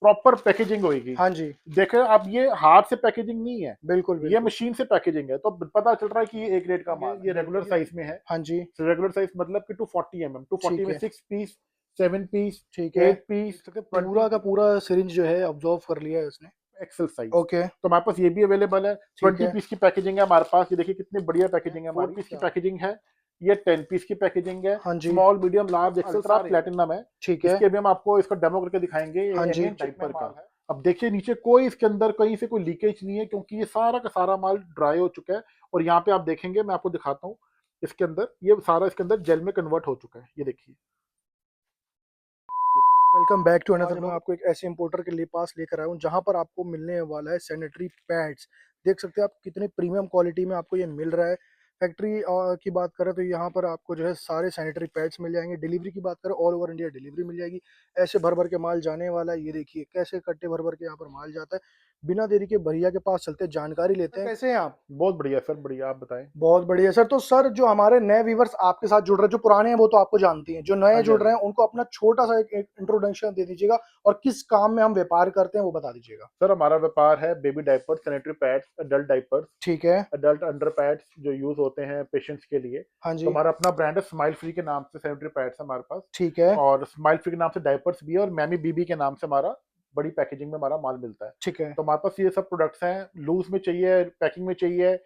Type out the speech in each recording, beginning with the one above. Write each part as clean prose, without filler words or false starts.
Proper packaging होगी। हाँ जी, देखे आप, ये हाथ से पैकेजिंग नहीं है, बिल्कुल, ये बिल्कुल। मशीन से पैकेजिंग है, तो पता चल रहा है कि ये ए ग्रेड का माल है। ये रेगुलर साइज में है। हाँ जी, रेगुलर साइज मतलब कि 240 mm, 240 ठीक में है, 6 पीस, 7 पीस, ठीक है। 8 पीस, ट्वेंटी पूरा का पीस, पूरा सिरिंज जो है ऑब्ज़र्व कर लिया है उसने। XL size. ओके, तो हमारे पास ये भी अवेलेबल है। ठीक 20 है। पीस की पैकेजिंग है हमारे पास, ये देखिए कितनी बढ़िया पैकेजिंग है। 4 हमारी पीस की क्या? पैकेजिंग है, ये 10 पीस की पैकेजिंग है। हाँ जी, small, medium, large, excel, ultra सारे प्लैटिनम प्लेटिनम है। ठीक है। इसके भी हम आपको इसका डेमो करके दिखाएंगे। ये हाँ जी, इंडियन डाइपर का। अब देखिए नीचे कोई इसके अंदर कहीं से कोई लीकेज नहीं है, क्योंकि ये सारा का सारा माल ड्राई हो चुका है। और यहाँ पे आप देखेंगे, मैं आपको दिखाता हूँ, इसके अंदर ये सारा इसके अंदर जेल में कन्वर्ट हो चुका है। ये देखिए। वेलकम बैक टू आज अनदर। हम मैं आपको एक ऐसे इंपोर्टर के लिए पास लेकर आया हूँ जहाँ पर आपको मिलने वाला है सैनिटरी पैड्स। देख सकते हैं आप कितने प्रीमियम क्वालिटी में आपको ये मिल रहा है। फैक्ट्री की बात करें तो यहाँ पर आपको जो है सारे सैनिटरी पैड्स मिल जाएंगे। डिलीवरी की बात करें ऑल ओवर इंडिया डिलीवरी मिल जाएगी। ऐसे भर भर के माल जाने वाला है। ये देखिए कैसे कट्टे भर भर के यहाँ पर माल जाता है। बिना देरी के भैया के पास चलते जानकारी लेते हैं। कैसे हैं आप? बहुत बढ़िया सर, बढ़िया। आप बताएं। बहुत बढ़िया सर। तो सर जो हमारे नए व्यूवर्स आपके साथ जुड़ रहे हैं, जो पुराने हैं वो तो आपको जानती हैं, जो हाँ नए जी, हाँ जुड़ जी। रहे हैं उनको अपना छोटा सा एक इंट्रोडक्शन दे दीजिएगा और किस काम में हम व्यापार करते हैं वो बता दीजिएगा। सर हमारा व्यापार है baby diaper, sanitary pads, adult diapers, ठीक है। अडल्ट अंडर पैड्स जो यूज होते हैं पेशेंट्स के लिए। हाँ तो जी। हमारा अपना ब्रांड है स्माइल फ्री के नाम से, सैनिटरी पैड्स है हमारे पास। ठीक है। और स्माइल फ्री के नाम से डायपर्स भी है, और मैमी बीबी के नाम से हमारा बड़ी पैकेजिंग में हमारा माल मिलता है। ठीक है। तो हमारे पास ये सब प्रोडक्ट्स हैं। लूज में चाहिए, पैकिंग में चाहिए,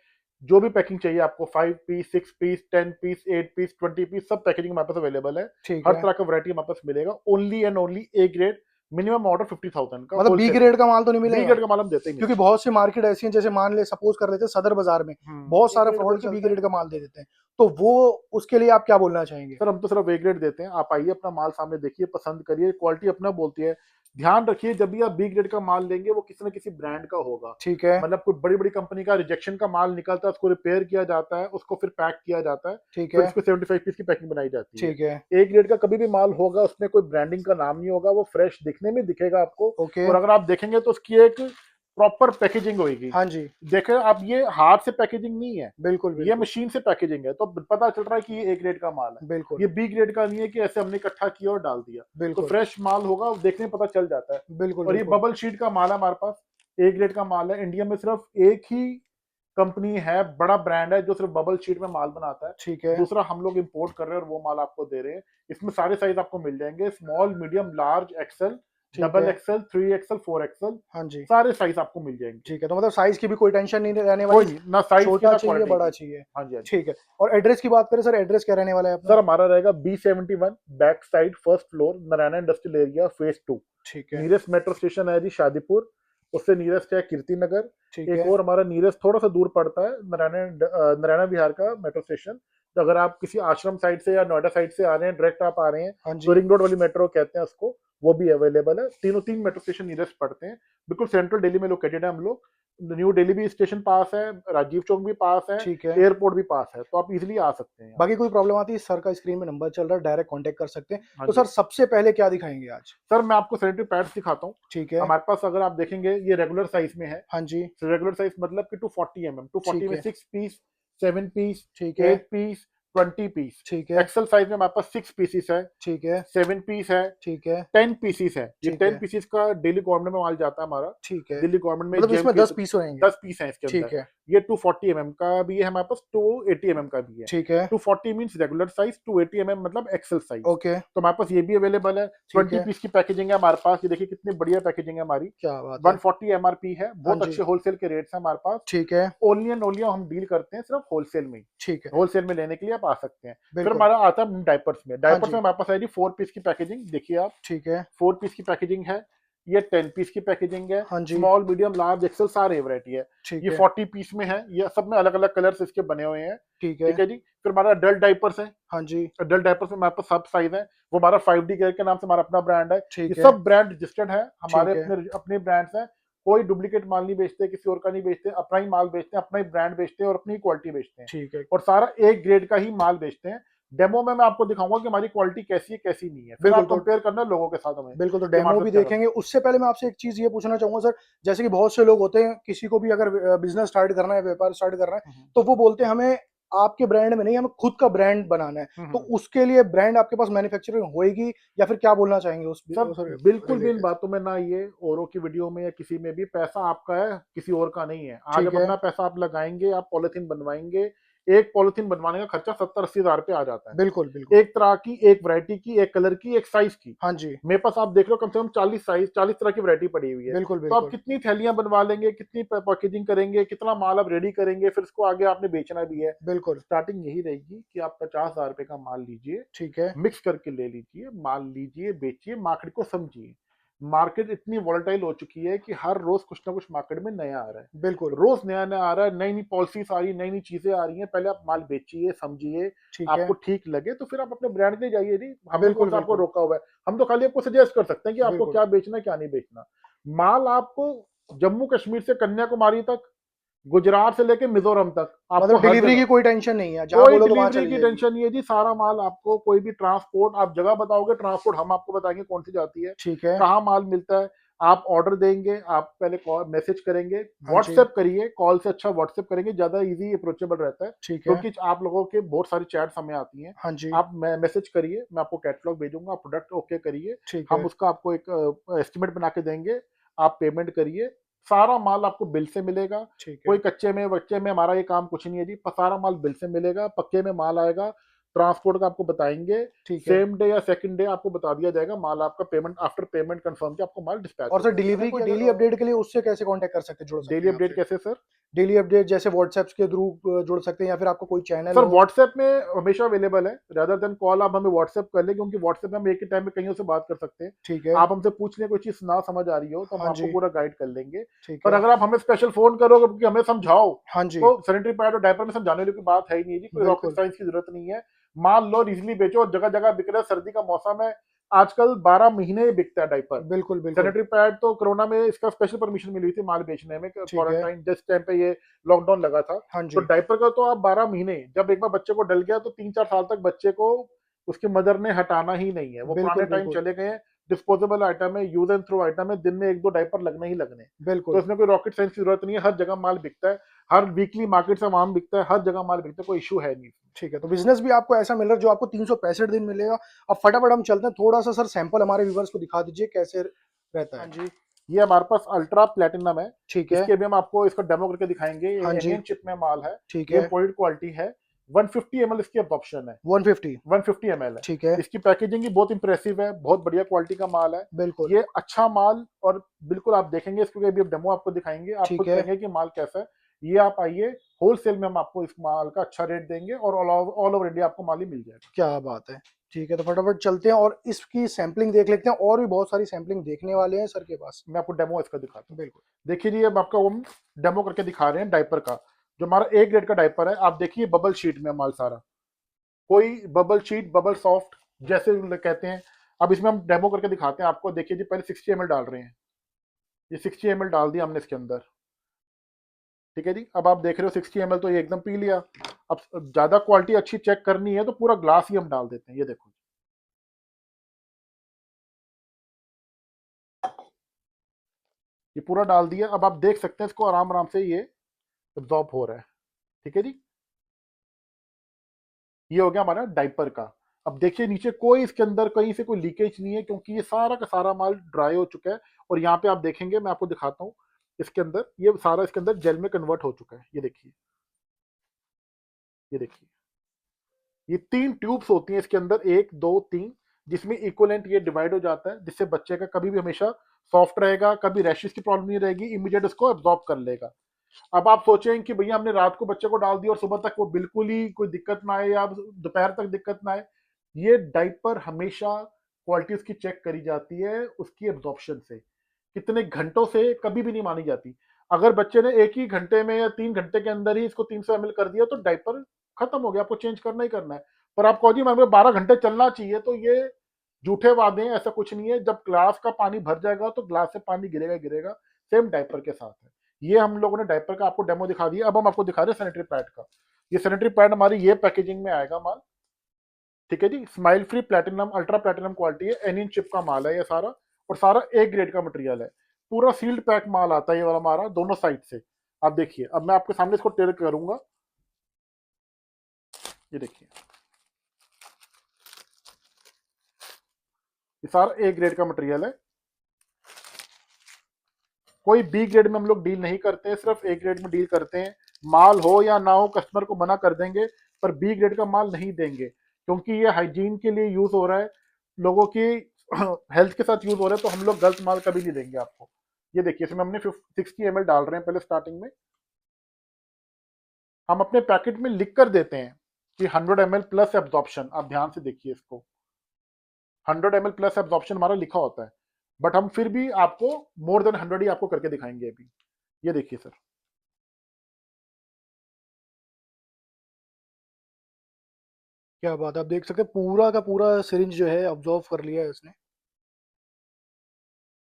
जो भी पैकिंग चाहिए आपको, 5 piece, 6 piece, 10 piece, 8 piece, 20 piece, सब पैकेजिंग हमारे पास अवेलेबल है। ठीक हर है। तरह का वैरायटी हमारे पास मिलेगा। Only and only A grade, minimum order 50,000 का मतलब बी होलसेल में। ग्रेड का माल तो नहीं बी मिलेगा? ग्रेड का माल हम देते ही नहीं क्योंकि सर। बहुत सी मार्केट ऐसी है, जैसे मान ले सपोज कर लेते हैं सदर बाजार में बहुत ए सारा ग्रेड फ्रॉड कोई के बी चलता है। ग्रेड का माल दे देते हैं। तो वो उसके लिए आप क्या बोलना चाहेंगे? सर हम तो सिर्फ ए ग्रेड देते हैं। आप आइए, अपना माल सामने देखिए, पसंद करिए, क्वालिटी अपना बोलती है। ध्यान रखिए, जब भी आप बी ग्रेड का माल लेंगे वो किसी न किसी ब्रांड का होगा। ठीक है। मतलब कोई बड़ी बड़ी कंपनी का रिजेक्शन का माल निकलता है, उसको रिपेयर किया जाता है, उसको फिर पैक किया जाता है, ठीक फिर है। उसको 75 पीस की पैकिंग बनाई जाती है। ठीक है। ए ग्रेड का कभी भी माल होगा, उसमें कोई ब्रांडिंग का नाम नहीं होगा, वो फ्रेश दिखने में दिखेगा आपको। ओके। और अगर आप देखेंगे तो उसकी एक प्रॉपर पैकेजिंग होगी। हाँ जी, देखे आप, ये हाथ से पैकेजिंग नहीं है, बिल्कुल, ये बिल्कुल, मशीन से पैकेजिंग है, तो पता चल रहा है कि ये ए ग्रेड का माल है। बिल्कुल, ये बी ग्रेड का नहीं है कि ऐसे हमने इकट्ठा किया और डाल दिया। तो बिल्कुल, फ्रेश माल होगा, देखने में पता चल जाता है। बिल्कुल, और ये बिल्कुल। बबल शीट का माल है हमारे पास, ए ग्रेड का माल है। इंडिया में सिर्फ एक ही कंपनी है, बड़ा ब्रांड है, जो सिर्फ बबल शीट में माल बनाता है। ठीक है। दूसरा हम लोग इंपोर्ट कर रहे हैं और वो माल आपको दे रहे हैं। इसमें सारे साइज आपको मिल जाएंगे, स्मॉल, मीडियम, लार्ज, एक्सेल, ठीक डबल है। एक्सेल, 3 एक्सेल, 4 एक्सेल, हाँ जी। सारे साइज आपको मिल जाएंगे। ठीक है, तो मतलब साइज़ की भी कोई टेंशन नहीं रहने वाली, कोई नहीं, ना साइज की छोटा ना चाहिए, क्वालिटी बड़ा की। चाहिए। हाँ जी, हाँ जी। ठीक है, और एड्रेस की बात करें सर, एड्रेस क्या रहने वाला है अपना? सर हमारा रहेगा B71, back side, first floor, Narayana industrial area, phase 2। ठीक है। नीयरेस्ट मेट्रो स्टेशन है जी शादीपुर, उससे नीयरेस्ट है कीर्ति नगर। ठीक एक है। और हमारा नीयरेस्ट थोड़ा सा दूर पड़ता है, नारायणा विहार का मेट्रो स्टेशन। तो अगर आप किसी आश्रम साइड से या नोएडा साइड से आ रहे हैं, डायरेक्ट आप आ रहे हैं, हाँ तो जी। रिंग रोड वाली मेट्रो कहते हैं उसको, वो भी अवेलेबल है। तीनों तीन मेट्रो स्टेशन नीयरेस्ट पड़ते हैं। बिल्कुल सेंट्रल दिल्ली में लोकेटेड है हम लोग। न्यू दिल्ली भी स्टेशन पास है, राजीव चौक भी पास है, ठीक है। एयरपोर्ट भी पास है, तो आप इजिली आ सकते हैं यहाँ बाकी पे। कोई प्रॉब्लम आती है, सर का स्क्रीन में नंबर चल रहा है, डायरेक्ट कॉन्टैक्ट कर सकते हैं। हाँ तो जी। सर सबसे पहले क्या दिखाएँगे आज? सर मैं आपको सैनिटरी पैड्स दिखाता हूँ। ठीक है। हमारे पास अगर आप देखेंगे, ये रेगुलर साइज में है। हाँ जी। रेगुलर साइज मतलब कि 240 mm, 240 ठीक में है। 6 पीस, 7 पीस, ठीक है। 8 पीस, 20 पीस। ठीक है। एक्सेल साइज में हमारे पास 6 पीसीस है, ठीक है। 7 पीस है, ठीक है। 10 पीसीस है। ये ठीक 10 है। पीसीस का डेली गवर्नमेंट में माल जाता है हमारा। ठीक है। दिल्ली गवर्नमेंट में मतलब जेम इसमें के 10 पीस रहेंगे? 10 पीस है इसके अंदर। ठीक है। ये 240 mm का भी है हमारे पास, 280 mm का भी है। ठीक है। 240 मीन्स रेगुलर साइज, 280 mm मतलब एक्सेल साइज। ओके। तो हमारे पास ये भी अवेलेबल है। ठीक 20 है। पीस की पैकेजिंग है हमारे पास, ये देखिए कितनी बढ़िया पैकेजिंग है हमारी। क्या बात है! 140 MRP है, हाँ बहुत जी। अच्छे होलसेल के रेट्स हैं हमारे पास। ठीक है। ओनली एंड ओनली हम डील करते हैं सिर्फ होलसेल में ही। ठीक है। होलसेल में लेने के लिए आप आ सकते हैं। फिर बिल्कुल। हमारा आता है डायपर्स में। हाँ डायपर्स में जी। हमारे पास आएगी 4 पीस की पैकेजिंग, देखिए आप। ठीक है। 4 पीस की पैकेजिंग है, ये 10 पीस की पैकेजिंग है। हाँ जी। स्मॉल, मीडियम, लार्ज, एक्सेल सारे वैरायटी है। ठीक ये है। 40 पीस में है, ये सब में अलग अलग कलर्स इसके बने हुए हैं। ठीक है। ठीक है जी। फिर हमारा अडल्ट डायपर्स है। हाँ जी। अडल्ट डायपर्स में हमारे पास सब साइज है। वो हमारा 5D केयर के नाम से हमारा अपना ब्रांड है। ये ठीक है। सब ब्रांड रजिस्टर्ड है, हमारे ठीक है। अपने अपने ब्रांड्स हैं। कोई डुप्लीकेट माल नहीं बेचते, किसी और का नहीं बेचते, अपना ही माल बेचते हैं, अपना ही ब्रांड बेचते हैं और अपनी क्वालिटी बेचते हैं। ठीक है। और सारा एक ग्रेड का ही माल बेचते हैं। डेमो में मैं आपको दिखाऊंगा कि हमारी क्वालिटी कैसी है कैसी नहीं है, फिर बिल्कुल, आप तो कंपेयर करना लोगों के साथ हमें बिल्कुल, तो कि हमारे डेमो साथ भी क्या करना देखेंगे। उससे पहले मैं आपसे एक चीज़ ये पूछना चाहूँगा सर, जैसे कि बहुत से लोग होते हैं, किसी को भी अगर बिज़नेस स्टार्ट करना है, व्यापार स्टार्ट करना है, है। तो वो बोलते हैं हमें आपके ब्रांड में नहीं, हमें खुद का ब्रांड बनाना है, तो हम्म। उसके लिए ब्रांड आपके पास मैन्युफैक्चरिंग होएगी, या फिर क्या बोलना चाहेंगे सब उस बिल्कुल भी इन रिलेटेड? बातों में ना आइए, औरों की वीडियो में या किसी में भी। पैसा आपका है, किसी और का नहीं है। आज ठीक अब है, अपना पैसा आप लगाएंगे, आप पॉलिथीन बनवाएंगे। एक पॉलिथीन बनवाने का खर्चा 70-80 हज़ार पे आ जाता है। बिल्कुल, बिल्कुल। एक तरह की, एक वैरायटी की, एक कलर की, एक साइज की। हाँ जी, मेरे पास आप देख लो कम से कम 40 साइज, 40 तरह की वैरायटी पड़ी हुई है। बिल्कुल, तो आप बिल्कुल, कितनी थैलियां बनवा लेंगे, कितनी पैकेजिंग करेंगे, कितना माल आप रेडी करेंगे, फिर इसको आगे आपने बेचना भी है। बिल्कुल। स्टार्टिंग यही रहेगी कि आप 50 हज़ार रुपए का माल लीजिए, ठीक है, मिक्स करके ले लीजिए, माल लीजिए, बेचिए, मार्केट को समझिए। मार्केट इतनी वॉलेटाइल हो चुकी है कि हर रोज कुछ ना कुछ मार्केट में नया आ रहा है। बिल्कुल। रोज नया नया आ रहा है, नई नई पॉलिसीज आ रही है, नई नई चीजें आ रही हैं। पहले आप माल बेचिए, समझिए, ठीक है, आपको ठीक लगे तो फिर आप अपने ब्रांड के लिए जाइए। नहीं, हमने कौन बिल्कुल, सा आपको बिल्कुल, रोका हुआ है? हम तो खाली आपको सजेस्ट कर सकते हैं कि आपको बिल्कुल। क्या बेचना है, क्या नहीं बेचना। माल आपको जम्मू कश्मीर से कन्याकुमारी तक, गुजरात से लेके मिजोरम तक, आपको मतलब हर डिलीवरी की जगह। कोई टेंशन नहीं है, जहाँ कोई बोलो तो वहाँ डिलीवरी चली की जाएगी। टेंशन नहीं है जी। सारा माल आपको, कोई भी ट्रांसपोर्ट, आप जगह बताओगे, ट्रांसपोर्ट हम आपको बताएंगे कौन सी जाती है, ठीक है, कहाँ माल मिलता है। आप ऑर्डर देंगे, आप पहले कॉल मैसेज करेंगे, हाँ जी, व्हाट्सएप करिए। कॉल से अच्छा व्हाट्सएप करेंगे, ज्यादा इजी अप्रोचेबल रहता है, ठीक है, क्योंकि आप लोगों के बहुत सारी चैट्स हमें आती हैं। हाँ जी, आप मैसेज करिए, मैं आपको कैटलॉग भेजूंगा, आप प्रोडक्ट ओके करिए, ठीक हम है, उसका आपको एक एस्टिमेट बना के देंगे। आप पेमेंट करिए, सारा माल आपको बिल से मिलेगा। ठीक कोई है, कच्चे में बच्चे में हमारा ये काम कुछ नहीं है जी। सारा माल बिल से मिलेगा, पक्के में माल आएगा। ट्रांसपोर्ट का आपको बताएंगे, ठीक है। सेम डे या सेकंड डे आपको बता दिया जाएगा माल आपका। पेमेंट आफ्टर पेमेंट कंफर्म के आपको माल डिस्पैच और हो सर जाएगा। डिलीवरी की डेली अपडेट के लिए उससे कैसे कांटेक्ट कर सकते हैं, जुड़ सकते डेली हैं अपडेट आपसे? कैसे सर? डेली अपडेट जैसे व्हाट्सएप के थ्रू जुड़ सकते हैं, या फिर आपका कोई चैनल सर हो? व्हाट्सएप में हमेशा अवेलेबल है, रादर देन कॉल आप हमें व्हाट्सएप कर लें, क्योंकि व्हाट्सएप में हम एक ही टाइम में कहीं से बात कर सकते हैं। ठीक है, आप हमसे पूछ लें, कोई चीज ना समझ आ रही हो तो हम हाँ आपको जी, पूरा गाइड कर लेंगे। ठीक पर है, अगर आप हमें स्पेशल फोन करोगे क्योंकि हमें समझाओ, हाँ जी, तो सैनिटरी पैड और डायपर में समझाने वाली कोई बात है ही नहीं जी। कोई रॉकेट बिल्कुल, साइंस की जरूरत नहीं है। माल लो, इजिली बेचो, जगह जगह बिक रहा है। सर्दी का मौसम है, आजकल 12 महीने बिकता है डायपर। बिल्कुल, बिल्कुल, सैनिटरी पैड तो कोरोना में इसका स्पेशल परमिशन मिली थी माल बेचने में, ठीक है, क्वारंटाइन जिस टाइम पे ये लॉकडाउन लगा था। हाँ तो जी, डायपर का तो आप 12 महीने, जब एक बार बच्चे को डल गया तो 3-4 साल तक बच्चे को उसकी मदर ने हटाना ही नहीं है। वो पुराने बिल्कुल, टाइम बिल्कुल, चले गए हैं। डिस्पोजेबल आइटम है, यूज एंड थ्रो आइटम है, दिन में एक दो डायपर लगने ही लगने। तो बिल्कुल। इसमें कोई रॉकेट साइंस की जरूरत नहीं है। हर जगह माल बिकता है, हर वीकली मार्केट से माल बिकता है, हर जगह माल बिकता है, कोई इशू है नहीं। ठीक है, तो बिजनेस भी आपको ऐसा मिल रहा है जो आपको 365 दिन मिलेगा। अब फटाफट हम चलते हैं, थोड़ा सा सर सैंपल हमारे व्यूवर्स को दिखा दीजिए कैसे रहता हाँ है। जी, ये हमारे पास अल्ट्रा प्लेटिनम है। ठीक है, इसके भी हम आपको इसका डेमो करके दिखाएंगे। ये हाँ जी, एनियन चिप में माल है। ठीक ये है, इम्पोर्टेड क्वालिटी है। 150 ml इसकी अब्जॉर्प्शन है। 150। 150 ml है। ठीक है, इसकी पैकेजिंग भी बहुत इंप्रेसिव है, बहुत बढ़िया क्वालिटी का माल है। बिल्कुल, ये अच्छा माल, और बिल्कुल आप देखेंगे इसको, अभी डेमो आपको दिखाएंगे, आप ठीक खुद है, कहेंगे कि माल कैसा है। ये आप आइए, होलसेल में हम आपको इस माल का अच्छा रेट देंगे, और ऑल ओवर इंडिया आपको माल ही मिल जाएगा। क्या बात है। ठीक है, तो फटाफट चलते हैं और इसकी सैंपलिंग देख लेते हैं, और भी बहुत सारी सैंपलिंग देखने वाले हैं सर के पास। मैं आपको डेमो इसका दिखाता हूँ। बिल्कुल, देखिए जी, अब आपका हम डेमो करके दिखा रहे हैं डायपर का। जो हमारा ए ग्रेड का डायपर है, आप देखिए बबल शीट में माल सारा, कोई बबल शीट, बबल सॉफ्ट जैसे कहते हैं। अब इसमें हम डेमो करके दिखाते हैं आपको। देखिए जी, पहले 60 ml डाल रहे हैं। ये 60 ml डाल दिया हमने इसके अंदर। ठीक है जी, अब आप देख रहे हो 60 ml तो ये एकदम पी लिया। अब ज्यादा क्वालिटी अच्छी चेक करनी है तो पूरा ग्लास ही हम डाल देते हैं। ये देखो, ये पूरा डाल दिया। अब आप देख सकते हैं इसको आराम आराम से ये एब्जॉर्ब हो रहा है। ठीक है जी, ये हो गया हमारा डायपर का। अब देखिए नीचे कोई इसके अंदर कहीं से कोई लीकेज नहीं है, क्योंकि ये सारा का सारा माल ड्राई हो चुका है। और यहाँ पे आप देखेंगे, मैं आपको दिखाता हूँ, इसके अंदर ये सारा इसके अंदर जेल में कन्वर्ट हो चुका है। ये देखिए, ये देखिए, ये 3 ट्यूब्स होती हैं इसके अंदर, 1 2 3, जिसमें इक्वलेंट ये डिवाइड हो जाता है, जिससे बच्चे का कभी भी हमेशा सॉफ्ट रहेगा, कभी रैशेस की प्रॉब्लम नहीं रहेगी, इमीडिएट इसको एब्जॉर्ब कर लेगा। अब आप सोचें कि भैया हमने रात को बच्चे को डाल दिया और सुबह तक वो बिल्कुल ही कोई दिक्कत ना आए, या दोपहर तक दिक्कत ना आए। ये डायपर हमेशा क्वालिटी उसकी चेक करी जाती है, उसकी एब्जॉर्प्शन से, कितने घंटों से कभी भी नहीं मानी जाती। अगर बच्चे ने एक ही घंटे में या 3 घंटे के अंदर ही इसको 300 ml कर दिया तो डायपर खत्म हो गया, आपको चेंज करना ही करना है। पर आप कहो जी हमें 12 घंटे चलना चाहिए, तो ये झूठे वादे हैं, ऐसा कुछ नहीं है। जब ग्लास का पानी भर जाएगा तो ग्लास से पानी गिरेगा गिरेगा। सेम डायपर के साथ है। ये हम लोगों ने डायपर का आपको डेमो दिखा दिया। अब हम आपको दिखा रहे हैं सैनिटरी पैड का। ये सैनिटरी पैड हमारी ये पैकेजिंग में आएगा माल। ठीक है जी, smile free platinum, ultra platinum quality है, एनियन चिप का माल है ये सारा। और सारा ए ग्रेड का मटेरियल है। पूरा सील्ड पैक माल आता है ये वाला हमारा, दोनों साइड से। आप देखिए, अब मैं आपके सामने इसको टेयर करूंगा। ये देखिए, ये सारा ए ग्रेड का मटेरियल है। कोई बी ग्रेड में हम लोग डील नहीं करते हैं, सिर्फ ए ग्रेड में डील करते हैं। माल हो या ना हो कस्टमर को मना कर देंगे, पर बी ग्रेड का माल नहीं देंगे, क्योंकि ये हाइजीन के लिए यूज हो रहा है, लोगों की हेल्थ के साथ यूज हो रहा है, तो हम लोग गलत माल कभी नहीं देंगे आपको। ये देखिए, इसमें हमने 60 ml डाल रहे हैं पहले स्टार्टिंग में। हम अपने पैकेट में लिख कर देते हैं कि 100 ml प्लस एब्जॉर्प्शन। आप ध्यान से देखिए इसको, 100 ml प्लस एब्जॉर्प्शन हमारा लिखा होता है, बट हम फिर भी आपको मोर देन 100 ही आपको करके दिखाएंगे अभी। ये देखिए सर, क्या बात है, आप देख सकते हैं पूरा का पूरा सिरिंज जो है ऑब्जॉर्व कर लिया है इसने।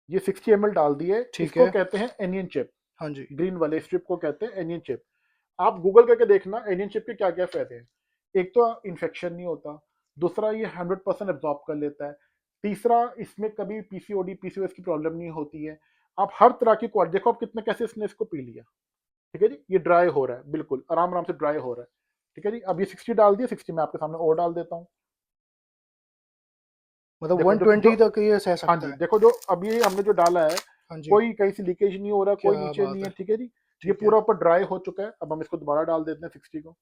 ये 60 ml डाल दिए। ठीक इसको है। कहते हैं एनियन चिप, हाँ जी। ग्रीन वाले स्ट्रिप को कहते हैं एनियन चिप। आप गूगल करके देखना एनियन चिप के क्या क्या फायदे हैं। एक तो इन्फेक्शन नहीं होता, दूसरा ये 100% एब्जॉर्ब कर लेता है, तीसरा इसमें कभी पीसीओडी पीसीओएस की प्रॉब्लम नहीं होती है। आप हर तरह की क्वालिटी देखो, आप कितने कैसे इसने इसको पी लिया। ठीक है जी, ये ड्राई हो रहा है, बिल्कुल आराम आराम से ड्राई हो रहा है। ठीक है जी, अब ये 60 डाल दिया, 60 में आपके सामने और डाल देता हूँ। मतलब देखो जो 120 जो तक ये सह हाँ सकता जी, है। देखो जो अब ये हमने जो डाला है, हाँ जी। कोई कहीं से लीकेज नहीं हो रहा, कोई क्या नीचे बात नहीं है। है। ठीक है जी, ये ठीक है। पूरा ऊपर ड्राई हो चुका है। अब हम इसको दोबारा डाल देते हैं 60 को।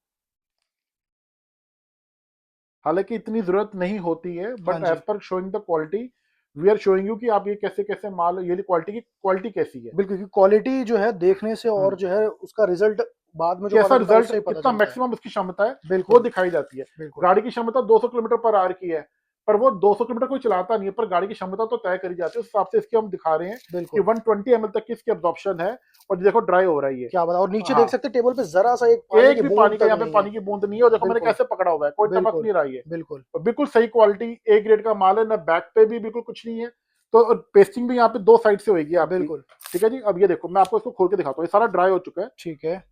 हालांकि इतनी जरूरत नहीं होती है, हाँ बट जी। As per showing the quality we are showing you कि आप ये कैसे कैसे माल, ये क्वालिटी की क्वालिटी कैसी है। बिल्कुल, क्योंकि क्वालिटी जो है देखने से और हम्म, जो है उसका रिजल्ट बाद में जो कैसा पता चलता है रिजल्ट, उससे ही पता कितना चलता है। मैक्सिमम उसकी क्षमता है, वो बिल्कुल। दिखाई जाती है। बिल्कुल। गाड़ी की क्षमता 200 किलोमीटर पर आवर की है, पर वो 200 किलोमीटर कोई चलाता नहीं है, पर गाड़ी की क्षमता तो तय करी जाती है। उस हिसाब से इसकी हम दिखा रहे हैं कि बिल्कुल। 120 ml तक की इसकी एब्जॉर्प्शन है। और देखो ड्राई हो रहा है ये। क्या बता, और नीचे हाँ, देख सकते हैं टेबल पे जरा सा एक पानी एक की भी बूंद पानी का तक यहाँ पे नहीं है। पानी की बूंद नहीं है। और देखो मैंने बिल्कुल। कैसे पकड़ा हुआ है, कोई टपक बिल्कुल। नहीं रहा है ये। बिल्कुल। और बिल्कुल सही क्वालिटी ए ग्रेड का माल है, ना बैक पे भी बिल्कुल कुछ नहीं है। तो पेस्टिंग भी यहाँ पे दो साइड से होगी आपकी। बिल्कुल। ठीक है जी, अब ये देखो मैं आपको इसको खोल के दिखाता हूँ, ये सारा ड्राई हो चुका है। ठीक है।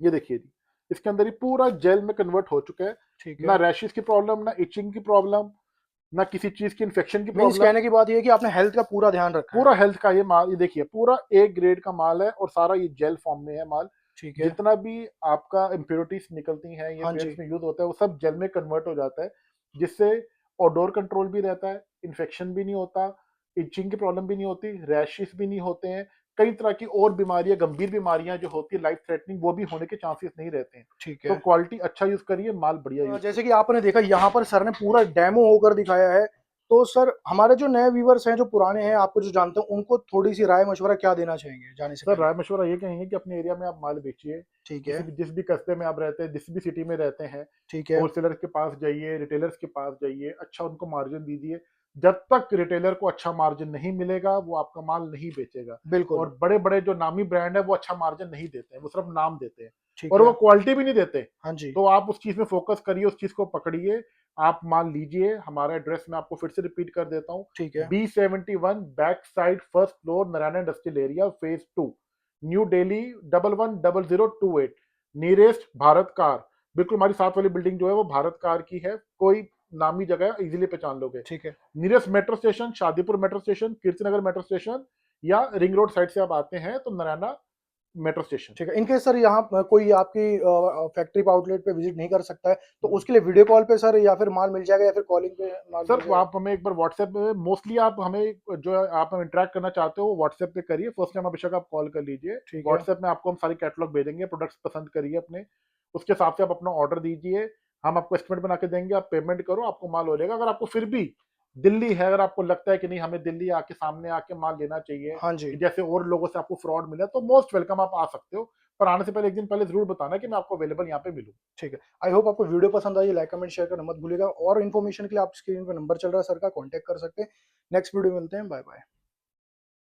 ये देखिए जी, इसके अंदर ये पूरा जेल में कन्वर्ट हो चुका है। ठीक ना है। रैशेस की प्रॉब्लम, ना इचिंग की प्रॉब्लम, ना किसी चीज की इन्फेक्शन की मीन्स प्रॉब्लम। कहने की बात ये है कि आपने हेल्थ का पूरा ध्यान रखा है। पूरा हेल्थ का ये माल, ये देखिए पूरा ए ग्रेड का माल है, और सारा ये जेल फॉर्म में है माल। ठीक है। जितना भी आपका इम्प्योरिटीज निकलती हैं, ये हाँ जी। पेंट्स में यूज होता है, वो सब जेल में कन्वर्ट हो जाता है, जिससे ओडोर कंट्रोल भी रहता है, इन्फेक्शन भी नहीं होता, इचिंग की प्रॉब्लम भी नहीं होती, रैशेस भी नहीं होते हैं। कई तरह की और बीमारियां, गंभीर बीमारियां जो होती है लाइफ थ्रेटनिंग, वो भी होने के चांसेस नहीं रहते हैं। ठीक तो है। क्वालिटी अच्छा यूज करिए, माल बढ़िया यूज जैसे कि करिए। आपने देखा यहाँ पर सर ने पूरा डेमो होकर दिखाया है, तो सर हमारे जो नए व्यूवर्स हैं, जो पुराने हैं, आपको जो जानते हैं, उनको थोड़ी सी राय मशवरा क्या देना चाहेंगे जाने से सर पहले? राय मशवरा ये कहेंगे कि अपने एरिया में आप माल बेचिए। ठीक किसी है। भी जिस भी कस्बे में आप रहते हैं, जिस भी सिटी में रहते हैं, ठीक है। होलसेलर के पास जाइए, रिटेलर्स के पास जाइए, अच्छा उनको मार्जिन दीजिए। जब तक रिटेलर को अच्छा मार्जिन नहीं मिलेगा, वो आपका माल नहीं बेचेगा। बिल्कुल। और बड़े बड़े जो नामी ब्रांड है, वो अच्छा मार्जिन नहीं देते हैं, वो सिर्फ नाम देते हैं, ठीक और वो है। क्वालिटी भी नहीं देते। हाँ जी। तो आप उस चीज में फोकस करिए, उस चीज को पकड़िए, आप माल लीजिए। हमारा एड्रेस मैं आपको फिर से रिपीट कर देता हूँ, ठीक है। B71 back side, first floor, Narayan industrial area, phase 2, new Delhi 110028, nearest Bharat car. बिल्कुल हमारी साथ वाली बिल्डिंग जो है वो भारत कार की है, कोई नामी जगह है, इजीली पहचान लोगे। ठीक है। Nearest metro station Shadipur metro station, Kirtinagar metro station, या रिंग रोड साइड से आप आते हैं तो नारायणा मेट्रो स्टेशन। ठीक है। इनकेस सर यहाँ कोई आपकी फैक्ट्री पे आउटलेट पे विजिट नहीं कर सकता है, तो उसके लिए वीडियो कॉल पे सर, या फिर माल मिल जाएगा, या फिर कॉलिंग पे माल मिल सर जाएगा? आप हमें एक बार व्हाट्सएप पे, मोस्टली आप हमें जो है आप हम इंटरेक्ट करना चाहते हो व्हाट्सएप पे करिए। फर्स्ट टाइम बेशक आप कॉल कर लीजिए। ठीक है। व्हाट्सएप में आपको हम सारी कैटलॉग भेजेंगे, प्रोडक्ट्स पसंद करिए अपने, उसके हिसाब से आप अपना ऑर्डर दीजिए, हम आपको एस्टिमेट बना के देंगे, आप पेमेंट करो, आपको माल हो जाएगा। अगर आपको फिर भी दिल्ली है, अगर आपको लगता है कि नहीं हमें दिल्ली आके सामने आके माल लेना चाहिए, हाँ जी। कि जैसे और लोगों से आपको फ्रॉड मिला, तो मोस्ट वेलकम, आप आ सकते हो। पर आने से पहले एक दिन पहले जरूर बताना कि मैं आपको अवेलेबल यहाँ पे मिलूँ। ठीक है। आई होप आपको वीडियो पसंद आई, लाइक कमेंट शेयर करना मत भूलिएगा, और इन्फॉर्मेशन के लिए आप स्क्रीन पर नंबर चल रहा है सर का, कॉन्टैक्ट कर सकते हैं। नेक्स्ट वीडियो मिलते हैं, बाय बाय।